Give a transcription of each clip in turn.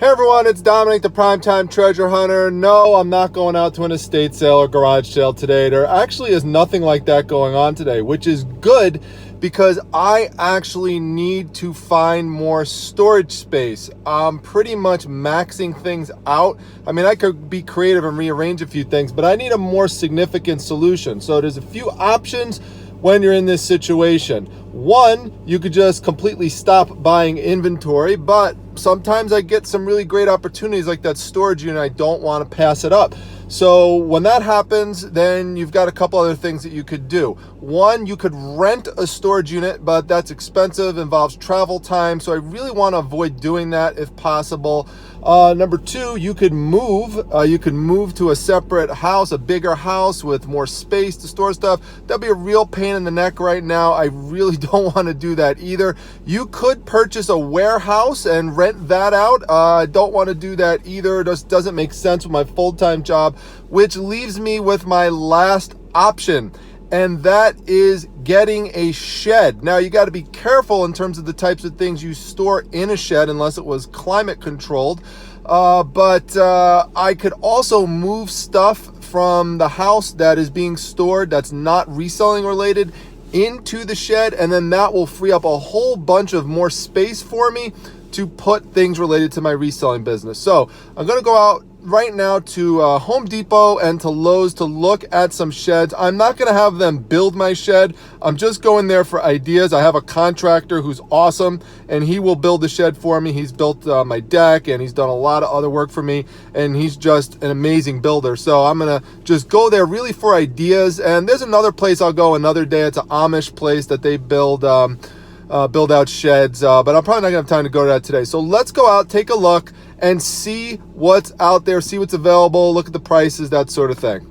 Hey everyone, it's Dominic, the Primetime Treasure Hunter. No, I'm not going out to an estate sale or garage sale today. There actually is nothing like that going on today, which is good because I actually need to find more storage space. I'm pretty much maxing things out. I mean, I could be creative and rearrange a few things, but I need a more significant solution. So there's a few options when you're in this situation. One, you could just completely stop buying inventory, but sometimes I get some really great opportunities like that storage unit. I don't want to pass it up. So when that happens, then you've got a couple other things that you could do. One, you could rent a storage unit, but that's expensive, involves travel time. So I really want to avoid doing that if possible. Number two, you could move. You could move to a separate house, a bigger house with more space to store stuff. That'd be a real pain in the neck right now. I really don't want to do that either. You could purchase a warehouse and rent that out. I don't want to do that either. It just doesn't make sense with my full-time job, which leaves me with my last option, and that is getting a shed. Now, you got to be careful in terms of the types of things you store in a shed unless it was climate controlled. But I could also move stuff from the house that is being stored that's not reselling related into the shed, and then that will free up a whole bunch of more space for me to put things related to my reselling business. So I'm going to go out right now to Home Depot and to Lowe's to look at some sheds. I'm not going to have them build my shed. I'm just going there for ideas. I have a contractor who's awesome, and he will build the shed for me. He's built my deck, and he's done a lot of other work for me, and he's just an amazing builder. So I'm going to just go there really for ideas. And there's another place I'll go another day. It's an Amish place that they build out sheds, but I'm probably not gonna have time to go to that today. So let's go out, take a look, and see what's out there, see what's available, look at the prices, that sort of thing.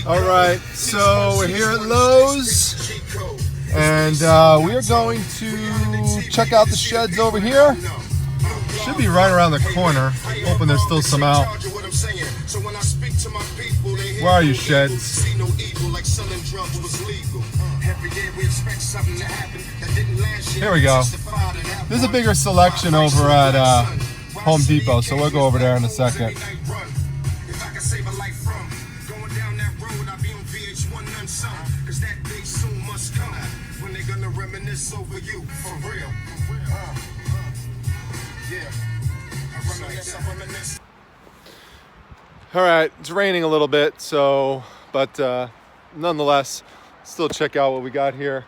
All right, so we're here at Lowe's, and we are going to check out the sheds over here. Should be right around the corner, hoping there's still some out. Where are you, sheds? Here we go. There's a bigger selection over at Home Depot, so we'll go over there in a second. All right, it's raining a little bit, so, but nonetheless, still check out what we got here.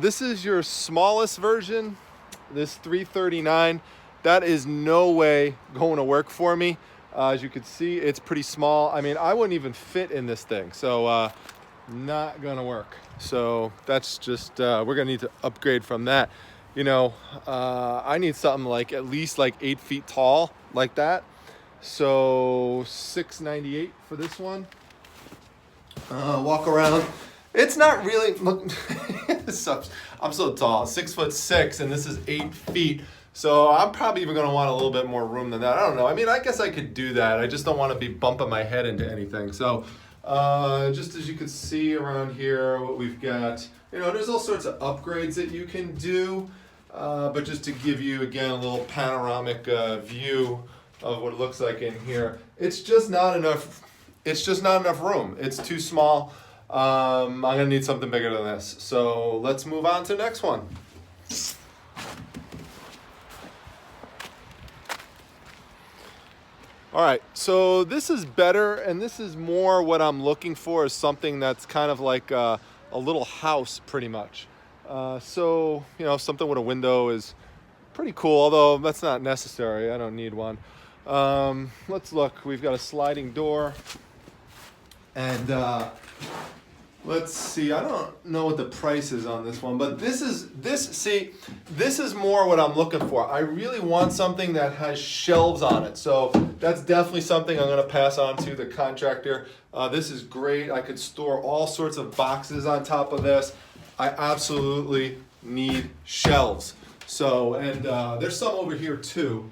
This is your smallest version, this 339. That is no way going to work for me. As you can see, it's pretty small. I mean, I wouldn't even fit in this thing, so not gonna work. So that's just, we're gonna need to upgrade from that. You know, I need something like at least like 8 feet tall, like that. So $6.98 for this one. Walk around. It's not really, look, I'm so tall, 6'6", and this is 8 feet. So I'm probably even gonna want a little bit more room than that. I don't know. I mean, I guess I could do that. I just don't want to be bumping my head into anything. So just as you can see around here, what we've got, you know, there's all sorts of upgrades that you can do. But just to give you, again, a little panoramic view of what it looks like in here, it's just not enough. It's just not enough room. It's too small. I'm gonna need something bigger than this. So let's move on to the next one. All right, so this is better, and this is more what I'm looking for, is something that's kind of like a little house, pretty much. So, you know, something with a window is pretty cool, although that's not necessary. I don't need one. Let's look. We've got a sliding door, and let's see. I don't know what the price is on this one, but this is more what I'm looking for. I really want something that has shelves on it. So that's definitely something I'm going to pass on to the contractor. This is great. I could store all sorts of boxes on top of this. I absolutely need shelves. So, and there's some over here too.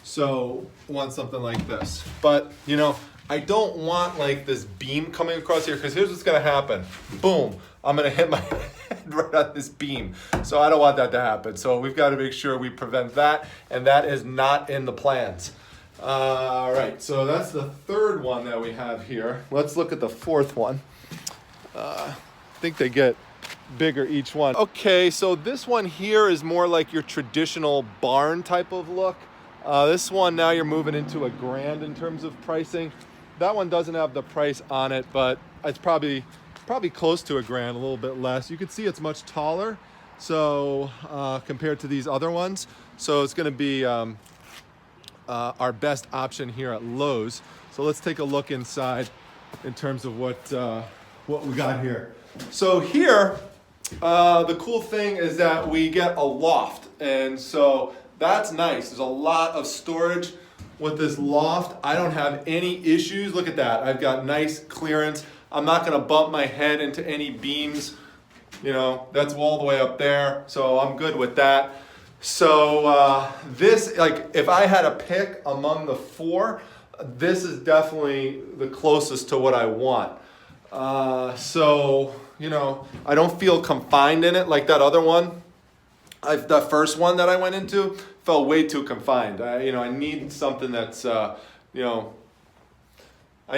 So want something like this. But, you know, I don't want like this beam coming across here, because here's what's gonna happen. Boom, I'm gonna hit my head right on this beam. So I don't want that to happen. So we've got to make sure we prevent that, and that is not in the plans. All right, so that's the third one that we have here. Let's look at the fourth one. I think they get bigger each one. Okay, so this one here is more like your traditional barn type of look. This one now you're moving into $1,000 in terms of pricing. That one doesn't have the price on it, but it's probably close to $1,000, a little bit less. You can see it's much taller, so compared to these other ones. So it's going to be our best option here at Lowe's. So let's take a look inside in terms of what we got here. So here, the cool thing is that we get a loft, and so that's nice. There's a lot of storage with this loft. I don't have any issues. Look at that. I've got nice clearance. I'm not going to bump my head into any beams. You know, that's all the way up there, so I'm good with that. So this, like, if I had a pick among the four, this is definitely the closest to what I want. So, you know, I don't feel confined in it like that other one. The first one that I went into felt way too confined. I need something that's, I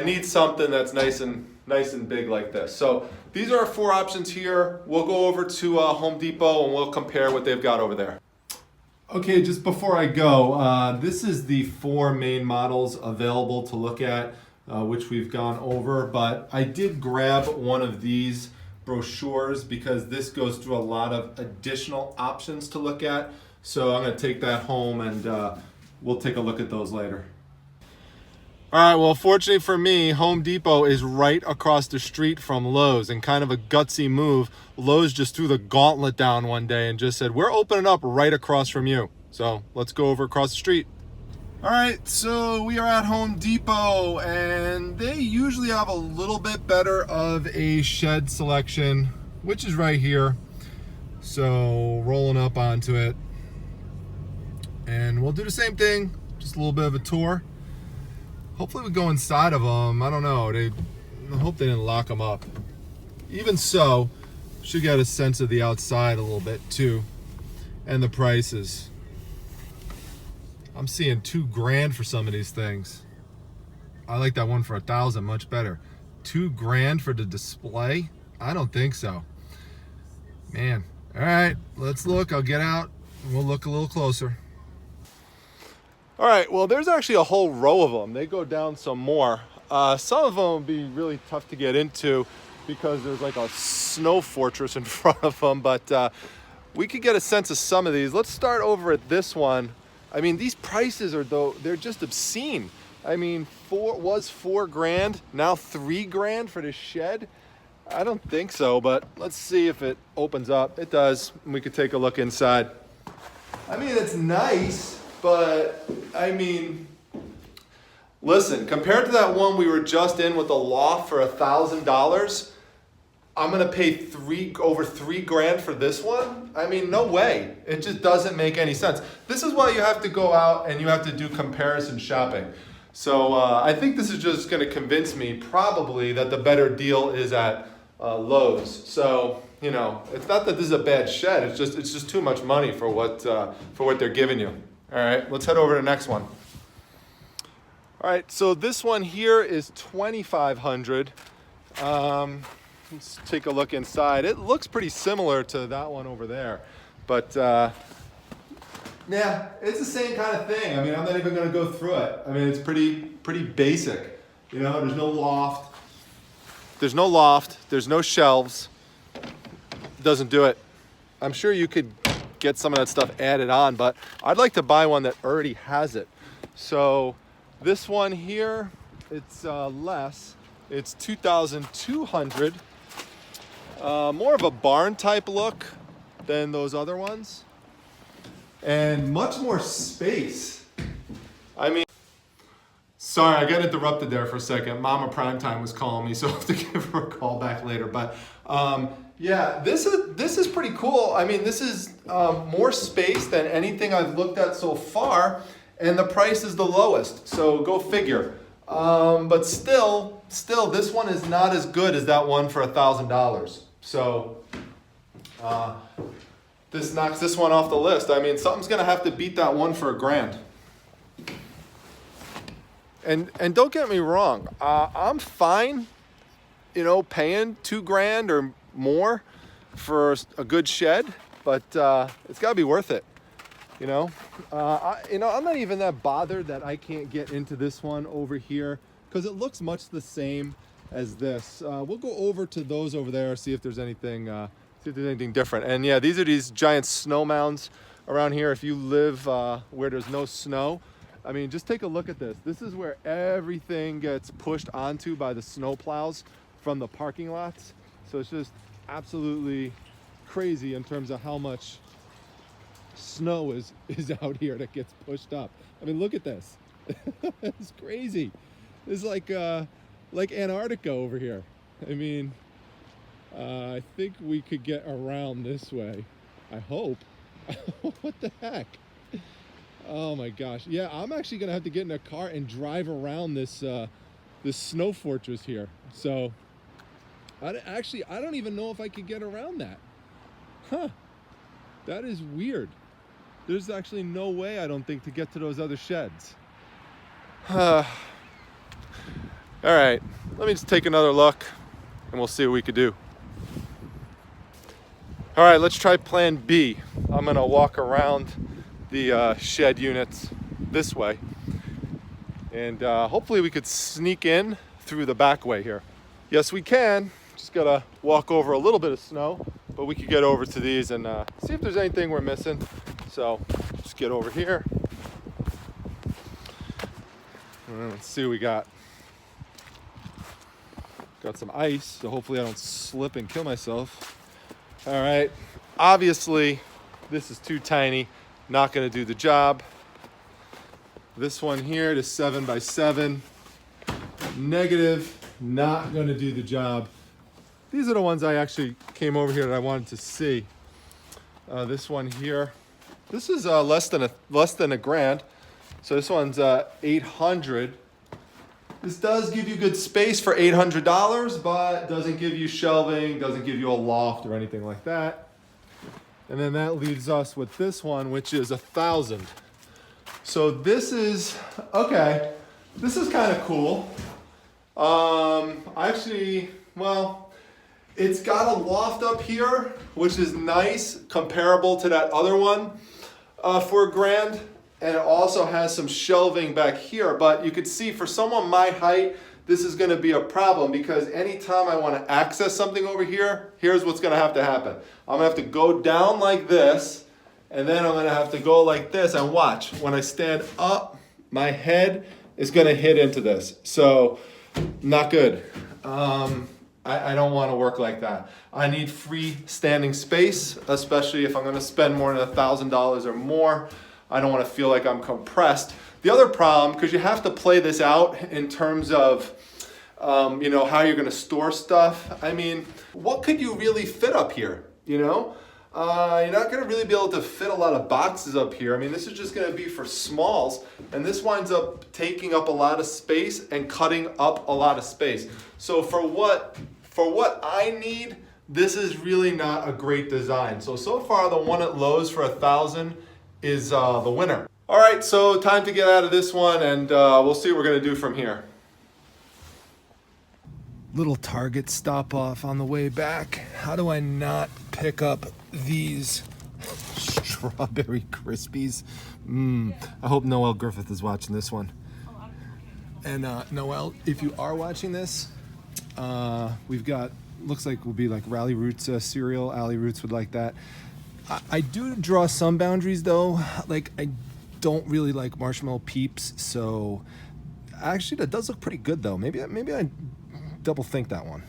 need something that's nice and big like this. So these are our four options here. We'll go over to Home Depot and we'll compare what they've got over there. Okay, just before I go, this is the four main models available to look at, which we've gone over, but I did grab one of these brochures because this goes through a lot of additional options to look at. So I'm going to take that home and we'll take a look at those later. All right, well, fortunately for me, Home Depot is right across the street from Lowe's, and kind of a gutsy move. Lowe's just threw the gauntlet down one day and just said, we're opening up right across from you. So let's go over across the street. All right, so we are at Home Depot, and they usually have a little bit better of a shed selection, which is right here. So rolling up onto it, and we'll do the same thing, just a little bit of a tour. Hopefully we go inside of them. I don't know. I hope they didn't lock them up. Even so, should get a sense of the outside a little bit too, and the prices. I'm seeing $2,000 for some of these things. I like that one for $1,000 much better. $2,000 for the display? I don't think so. Man. All right, let's look. I'll get out and we'll look a little closer. All right, well, there's actually a whole row of them. They go down some more. Some of them will be really tough to get into because there's like a snow fortress in front of them, but we could get a sense of some of these. Let's start over at this one. I mean, these prices they're just obscene. I mean, was $4,000, now $3,000 for this shed? I don't think so, but let's see if it opens up. It does. We could take a look inside. I mean, it's nice, but I mean, listen, compared to that one we were just in with the loft for $1,000, I'm gonna pay over $3,000 for this one? I mean, no way. It just doesn't make any sense. This is why you have to go out and you have to do comparison shopping. So I think this is just gonna convince me probably that the better deal is at Lowe's. So, you know, it's not that this is a bad shed, it's just too much money for what they're giving you. All right, let's head over to the next one. All right, so this one here is $2,500. Let's take a look inside. It looks pretty similar to that one over there, but yeah, it's the same kind of thing. I mean, I'm not even going to go through it. I mean, it's pretty basic. You know, there's no loft. There's no shelves. It doesn't do it. I'm sure you could get some of that stuff added on, but I'd like to buy one that already has it. So this one here, it's less. It's $2,200. More of a barn type look than those other ones, and much more space. I mean, sorry, I got interrupted there for a second. Mama Primetime was calling me, so I have to give her a call back later. But yeah, this is pretty cool. I mean, this is more space than anything I've looked at so far, and the price is the lowest. So go figure. But still, this one is not as good as that one for $1,000. So this knocks this one off the list. I mean, something's gonna have to beat that one for $1,000. And don't get me wrong, I'm fine, you know, paying $2,000 or more for a good shed, but it's got to be worth it. You know, I'm not even that bothered that I can't get into this one over here because it looks much the same as this. We'll go over to those over there, see if there's anything different. And yeah, these are these giant snow mounds around here. If you live where there's no snow, I mean, just take a look at this. This is where everything gets pushed onto by the snow plows from the parking lots. So it's just absolutely crazy in terms of how much snow is out here that gets pushed up. I mean, look at this. It's crazy. It's like Antarctica over here. I mean, I think we could get around this way. I hope. What the heck? Oh my gosh. Yeah, I'm actually gonna have to get in a car and drive around this this snow fortress here. So I don't even know if I could get around that. Huh. That is weird. There's actually no way, I don't think, to get to those other sheds. All right, let me just take another look and we'll see what we could do. All right, let's try plan B. I'm gonna walk around the shed units this way, and hopefully we could sneak in through the back way here. Yes, we can. Just gotta walk over a little bit of snow, but we could get over to these and see if there's anything we're missing. So just get over here. Let's see what we got. Got some ice, so hopefully I don't slip and kill myself. All right, obviously this is too tiny. Not gonna do the job. This one here, the 7x7, negative, not gonna do the job. These are the ones I actually came over here that I wanted to see. This one here, this is less than $1,000. So this one's 800. This does give you good space for $800, but doesn't give you shelving, doesn't give you a loft or anything like that. And then that leaves us with this one, which is 1,000. So this is, okay, this is kind of cool. Actually, well, it's got a loft up here, which is nice, comparable to that other one for $1,000. And it also has some shelving back here, but you could see for someone my height, this is gonna be a problem because anytime I wanna access something over here, here's what's gonna have to happen. I'm gonna have to go down like this, and then I'm gonna have to go like this, and watch. When I stand up, my head is gonna hit into this. So, not good. I don't wanna work like that. I need free standing space, especially if I'm gonna spend more than $1,000 or more. I don't want to feel like I'm compressed. The other problem, because you have to play this out in terms of, how you're going to store stuff. I mean, what could you really fit up here? You're not going to really be able to fit a lot of boxes up here. I mean, this is just going to be for smalls, and this winds up taking up a lot of space and cutting up a lot of space. So for what I need, this is really not a great design. So far, the one at Lowe's for 1,000 is the winner. All right, so time to get out of this one, and we'll see what we're gonna do from here. Little Target stop off on the way back. How do I not pick up these strawberry Krispies? I hope Noelle Griffith is watching this one. And Noelle, if you are watching this, we've got, looks like will be like Rally Roots cereal. Allie Roots would like that. I do draw some boundaries though. Like I don't really like marshmallow peeps, so actually that does look pretty good though. Maybe I double think that one.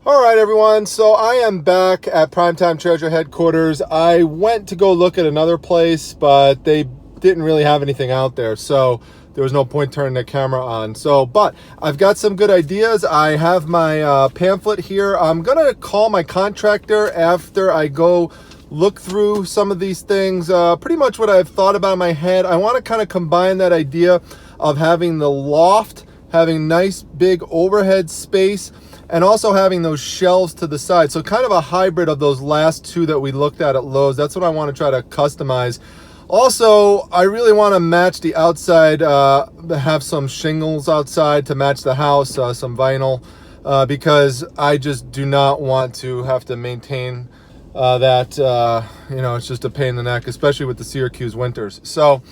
All right, everyone. So I am back at Primetime Treasure headquarters. I went to go look at another place, but they didn't really have anything out there, so there was no point turning the camera on. But I've got some good ideas. I have my pamphlet here. I'm gonna call my contractor after I go look through some of these things, pretty much what I've thought about in my head. I want to kind of combine that idea of having the loft, having nice big overhead space, and also having those shelves to the side. So kind of a hybrid of those last two that we looked at Lowe's. That's what I want to try to customize. Also, I really want to match the outside, have some shingles outside to match the house, some vinyl, because I just do not want to have to maintain that. You know, it's just a pain in the neck, especially with the Syracuse winters. So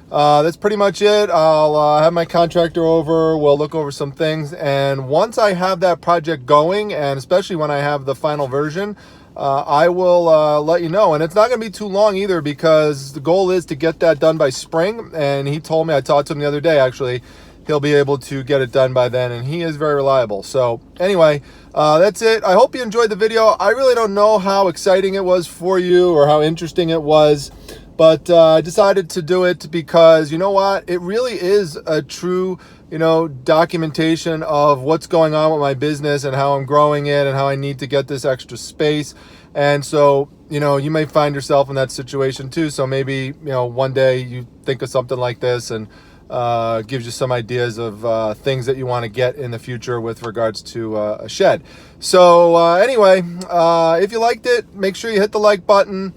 that's pretty much it. I'll have my contractor over. We'll look over some things. And once I have that project going, and especially when I have the final version, I will let you know. And it's not going to be too long either, because the goal is to get that done by spring. And he told me, I talked to him the other day, actually, he'll be able to get it done by then. And he is very reliable. So anyway, that's it. I hope you enjoyed the video. I really don't know how exciting it was for you or how interesting it was, but I decided to do it because, you know what, it really is a true, you know, documentation of what's going on with my business and how I'm growing it and how I need to get this extra space. And so, you know, you may find yourself in that situation too. So maybe, you know, one day you think of something like this and gives you some ideas of things that you want to get in the future with regards to a shed. So anyway, if you liked it, make sure you hit the like button.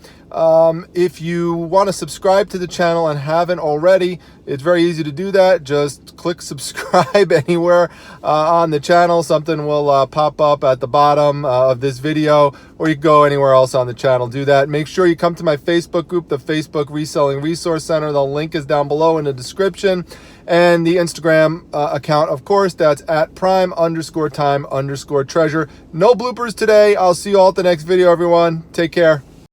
If you want to subscribe to the channel and haven't already, it's very easy to do that. Just click subscribe anywhere on the channel. Something will pop up at the bottom of this video, or you can go anywhere else on the channel. Do that. Make sure you come to my Facebook group, the Facebook Reselling Resource Center. The link is down below in the description. And the Instagram account, of course, that's at prime_time_treasure. No bloopers today. I'll see you all at the next video, everyone. Take care.